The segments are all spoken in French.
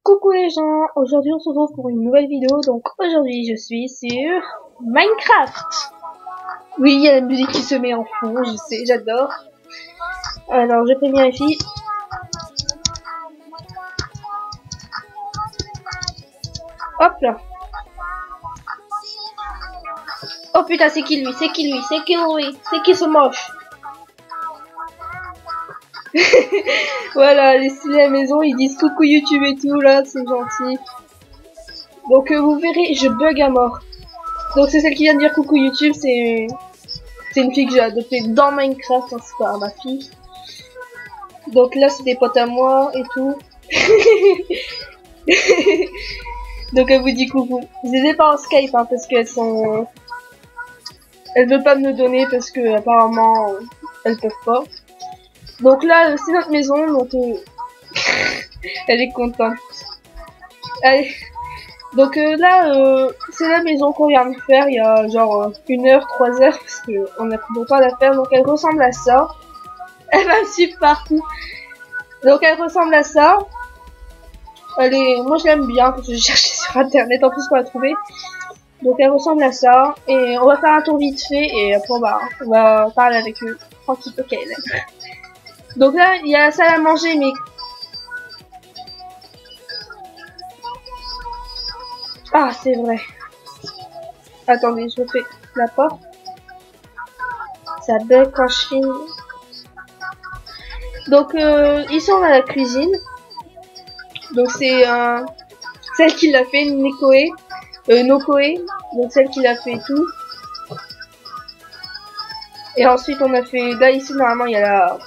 Coucou les gens, aujourd'hui on se retrouve pour une nouvelle vidéo. Donc aujourd'hui je suis sur Minecraft. Oui, il y a la musique qui se met en fond, je sais, j'adore. Alors je préviens les filles. Hop là. Oh putain, c'est qui lui? C'est qui lui? C'est qui lui? C'est qui ce moche? Voilà, les stylés à la maison, ils disent coucou YouTube et tout, là, c'est gentil. Donc vous verrez, je bug à mort. Donc c'est celle qui vient de dire coucou YouTube, c'est une fille que j'ai adoptée dans Minecraft, hein, c'est pas ma fille. Donc là c'est des potes à moi et tout. Donc elle vous dit coucou. Je les ai pas en Skype hein, parce qu'elles sont... Elles veulent pas me le donner parce que apparemment elles peuvent pas. Donc là c'est notre maison, donc elle est contente. Allez. Donc là, c'est la maison qu'on vient de faire il y a genre 1 heure, 3 heures, parce qu'on a pris beaucoup à la faire. Donc elle ressemble à ça. Elle va me suivre partout. Donc elle ressemble à ça. Moi je l'aime bien, parce que j'ai cherché sur internet en plus pour la trouver. Donc elle ressemble à ça. Et on va faire un tour vite fait, et après on va parler avec eux. Tranquille, ok. Donc là, il y a la salle à manger, mais... Ah, c'est vrai. Attendez, je refais la porte. Ça bug quand je filme. Donc, ici on a la cuisine. Donc c'est celle qui l'a fait, Nekoe. Nokoe. Donc celle qui l'a fait tout. Et ensuite on a fait... Là ici normalement il y a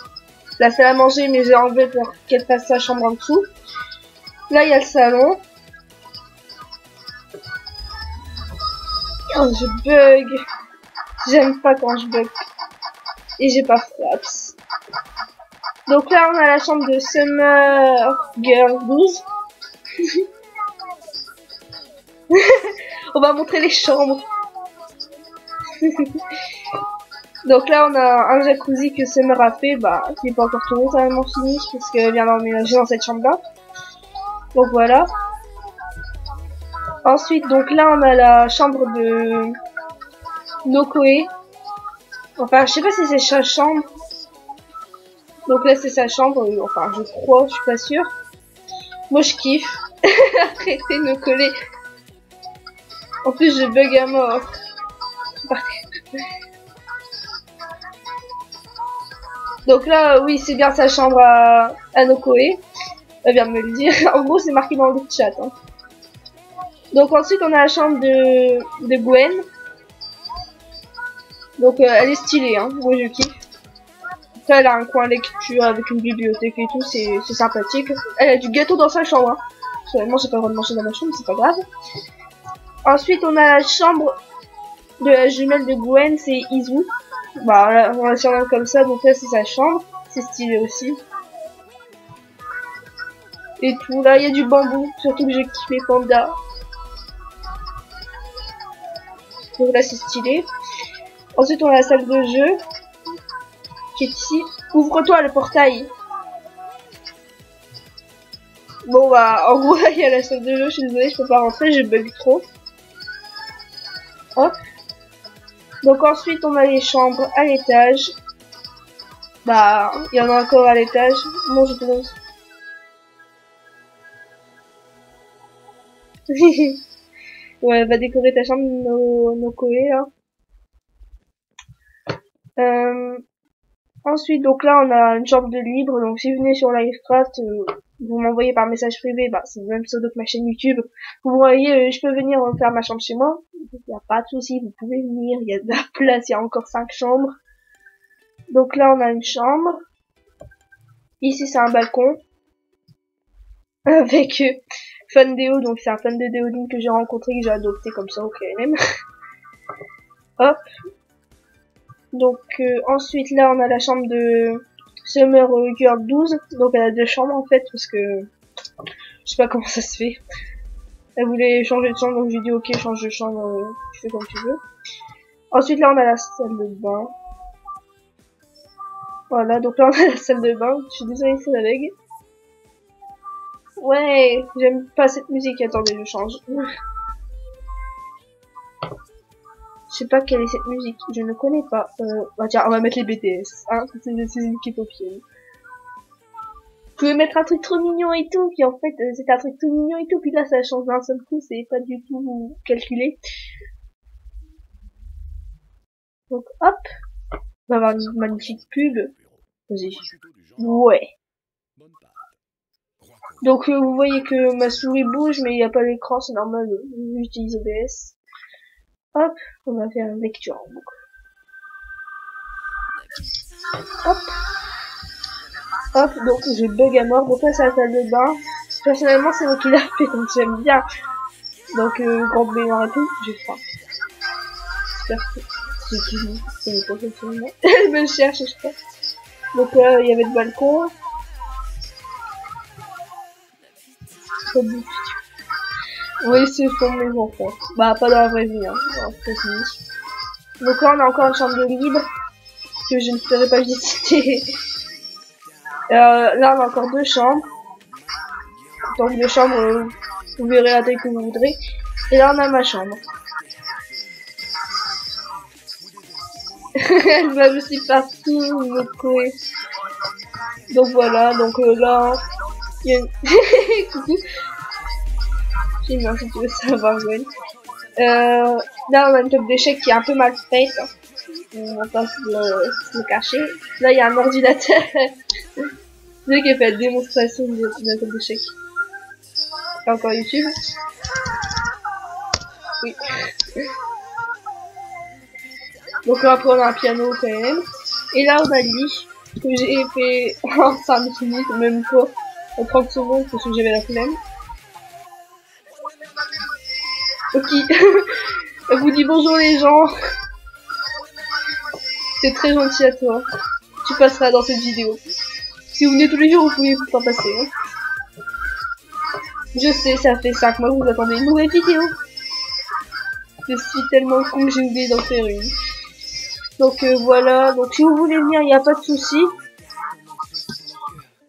la salle à manger, mais j'ai enlevé pour qu'elle fasse sa chambre en dessous. Là il y a le salon. Oh, je bug. J'aime pas quand je bug. Et j'ai pas fraps. Donc là, on a la chambre de Summer Girl 12. On va montrer les chambres. Donc là, on a un jacuzzi que Summer a fait, qui n'est pas encore totalement fini, parce qu'elle vient d'emménager dans cette chambre-là. Donc voilà. Ensuite, donc là, on a la chambre de Nokoe. Enfin, je sais pas si c'est sa chambre. Donc là, c'est sa chambre. Enfin, je crois, je suis pas sûre. Moi, je kiffe. Arrêtez de me coller. En plus, je bug à mort. Donc là, oui, c'est bien sa chambre à Nokoe. Elle vient de me le dire. En gros, c'est marqué dans le chat. Hein. Donc ensuite, on a la chambre de Gwen. Donc elle est stylée, hein. Moi, je kiffe. Après, elle a un coin lecture avec une bibliothèque et tout. C'est sympathique. Elle a du gâteau dans sa chambre. Hein. Personnellement, j'ai pas le droit de manger dans ma chambre, c'est pas grave. Ensuite, on a la chambre de la jumelle de Gwen, c'est Izu. Là, on la surnomme comme ça, donc là, c'est sa chambre. C'est stylé aussi. Et tout, là, il y a du bambou, surtout que j'ai kiffé Panda. Donc là, c'est stylé. Ensuite, on a la salle de jeu, qui est ici. Ouvre-toi le portail. Bon, en gros, là, il y a la salle de jeu, je suis désolée, je peux pas rentrer, je bug trop. Hop. Donc ensuite, on a les chambres à l'étage. Il y en a encore à l'étage. Bon, je te donne. Ouais, elle va décorer ta chambre, Nokoe, là. Ensuite, donc là, on a une chambre de libre. Donc, si vous venez sur Livecraft, vous m'envoyez par message privé. C'est le même pseudo que ma chaîne YouTube. Vous voyez, je peux venir faire ma chambre chez moi. Il n'y a pas de souci, vous pouvez venir. Il y a de la place, il y a encore 5 chambres. Donc là, on a une chambre. Ici, c'est un balcon. Avec Fundeo. Donc, c'est un fan de Deodine que j'ai rencontré, que j'ai adopté comme ça au KLM. Hop. Donc ensuite là on a la chambre de Summer Girl 12. Donc elle a 2 chambres en fait parce que je sais pas comment ça se fait. Elle voulait changer de chambre donc j'ai dit ok, change de chambre, tu fais comme tu veux. Ensuite là on a la salle de bain. Voilà, donc là on a la salle de bain. Je suis désolée c'est la lag. Ouais, j'aime pas cette musique. Attendez, je change. Je sais pas quelle est cette musique. Je ne connais pas. Bah tiens, on va mettre les BTS. Hein, c'est une musique au film. Je pouvais mettre un truc trop mignon et tout, puis en fait, c'était un truc tout mignon et tout, puis là, ça change d'un seul coup, c'est pas du tout calculé. Donc, hop. On va avoir une magnifique pub. Vas-y. Ouais. Donc vous voyez que ma souris bouge mais il n'y a pas l'écran, c'est normal, j'utilise OBS. Hop, on va faire une lecture en boucle. Hop. Hop, donc je bug à mort, donc là c'est la salle de bain. Personnellement c'est moi qui l'a fait donc j'aime bien. Donc grand baignoire et tout, j'ai faim. J'espère que c'est professionnel. Elle me cherche je crois. Donc là il y avait le balcon. Oui, ce sont mes enfants. Bah, pas dans la vraie vie, hein. Donc là, on a encore une chambre de libre que je ne ferai pas visiter. Là, on a encore deux chambres. Donc, deux chambres, vous verrez la taille que vous voudrez. Et là, on a ma chambre. Elle va me suivre partout, me courir. Donc voilà, donc là, il y a une... Coucou. Non, si tu veux savoir, Gwen. Là, on a une table d'échecs qui est un peu mal faite. On va pas se le cacher. Là, il y a un ordinateur. C'est lui qui a fait la démonstration de la table d'échecs. Et encore YouTube. Oui. Donc là, après, on a un piano quand même. Et là, on a le lit que j'ai fait en 5 minutes, même pas en 30 secondes parce que j'avais la flemme. Ok. Elle vous dit bonjour les gens. C'est très gentil à toi. Tu passeras dans cette vidéo. Si vous venez tous les jours, vous pouvez pas passer. Hein. Je sais, ça fait 5 mois que vous attendez une nouvelle vidéo. Je suis tellement con que j'ai oublié d'en faire une. Donc voilà. Donc si vous voulez venir, il n'y a pas de souci.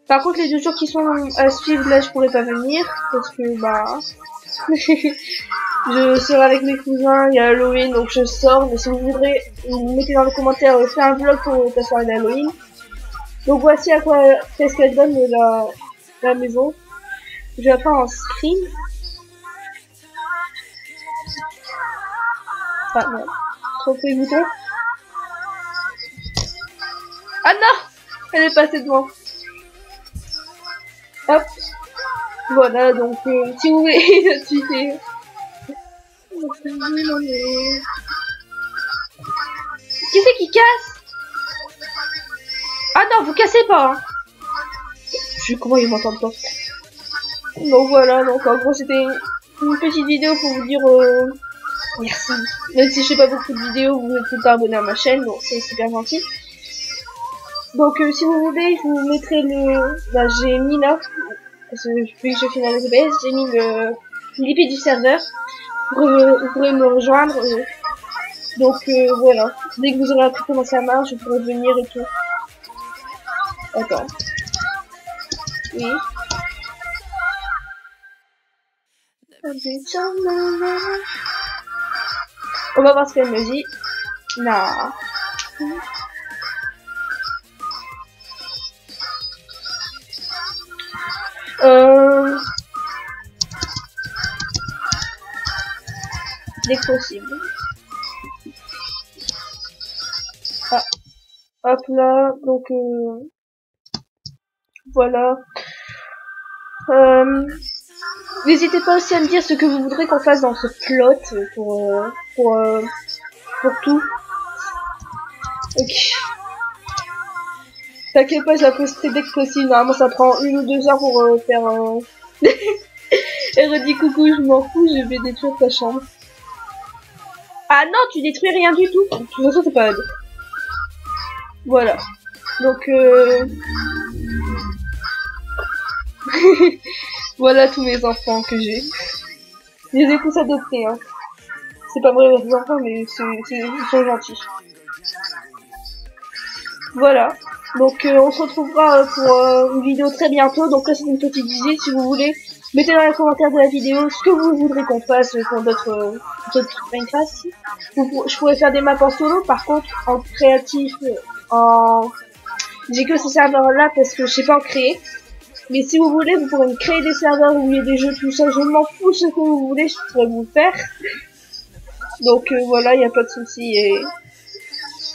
Par contre, les 2 jours qui sont à suivre, là, je pourrais pas venir. Parce que, bah... je serai avec mes cousins, il y a Halloween, donc je sors. Mais si vous voudrez, vous mettez dans les commentaires, faire un vlog pour ta soirée d'Halloween. Donc voici à quoi qu'est-ce qu'elle donne la maison. Je vais faire en screen. Ah non, trop les boutons. Ah non, elle est passée devant. Hop. Voilà, donc si vous voulez notre vidéo. Qui c'est qui casse? Ah non, vous cassez pas. Hein. Je sais comment ils m'entendent pas. Donc voilà, donc en gros c'était une petite vidéo pour vous dire merci. Même si je fais pas beaucoup de vidéos, vous êtes tout le temps abonné à ma chaîne, donc c'est super gentil. Donc si vous voulez, je vous mettrai le... Bah j'ai mis là, parce que depuis que je finis avec OBS, j'ai mis l'IP du serveur. Vous pourrez me rejoindre. Donc voilà, dès que vous aurez appris comment ça marche, je pourrai venir et tout. Attends. Oui. On va voir ce qu'elle me dit. Non. Dès que possible. Ah. Hop là, donc voilà. N'hésitez pas aussi à me dire ce que vous voudrez qu'on fasse dans ce plot pour tout. Ok. T'inquiète pas, je la posterai dès que possible. Normalement, ça prend 1 ou 2 heures pour faire. Elle redit coucou, je m'en fous, je vais détruire ta chambre. Ah non, tu détruis rien du tout. De toute façon, c'est pas elle. Voilà. Donc voilà tous mes enfants que j'ai. Je les ai tous adoptés, hein. C'est pas vrai les enfants, mais ils sont gentils. Voilà. Donc on se retrouvera pour une vidéo très bientôt. Donc là c'est une petite visite, si vous voulez. Mettez dans les commentaires de la vidéo ce que vous voudrez qu'on fasse pour d'autres Minecraft. Je pourrais faire des maps en solo, par contre en créatif, j'ai que ces serveurs là parce que je sais pas en créer. Mais si vous voulez, vous pourrez me créer des serveurs où il y a des jeux, tout ça, je m'en fous ce que vous voulez, je pourrais vous le faire. Donc voilà, il n'y a pas de souci. Et...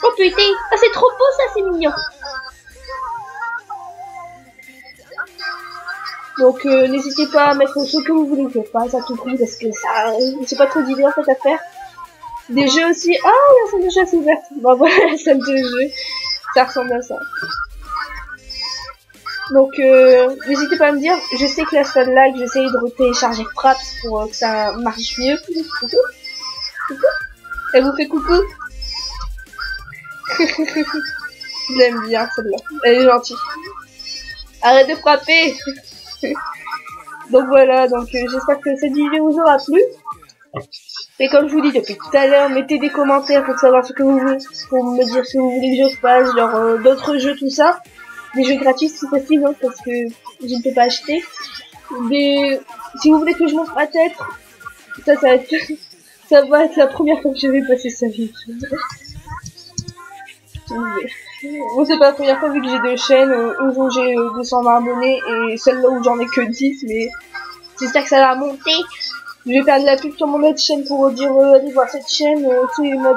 oh putain, ah, c'est trop beau ça, c'est mignon. Donc n'hésitez pas à mettre ce que vous voulez que je fasse à tout prix parce que ça, c'est pas trop d'idées en fait à faire. Des jeux aussi, ah la salle de jeu c'est ouverte. Bon voilà, la salle de jeu, ça ressemble à ça. Donc n'hésitez pas à me dire, je sais que la salle lag, j'essaye de télécharger Fraps pour que ça marche mieux. Coucou. Coucou. Elle vous fait coucou. Je l'aime bien celle-là, elle est gentille. Arrête de frapper. Donc voilà, donc j'espère que cette vidéo vous aura plu. Et comme je vous dis depuis tout à l'heure, mettez des commentaires pour savoir ce que vous voulez, pour me dire ce que vous voulez que je fasse, genre d'autres jeux, tout ça. Des jeux gratuits si possible, hein, parce que je ne peux pas acheter. Si vous voulez que je montre ma tête, ça va être la première fois que je vais passer sa vie. Bon, c'est pas la première fois vu que j'ai deux chaînes où j'ai 220 abonnés et celle-là où j'en ai que 10, mais j'espère que ça va monter. Je vais faire de la pub sur mon autre chaîne pour dire allez voir cette chaîne, tous les mois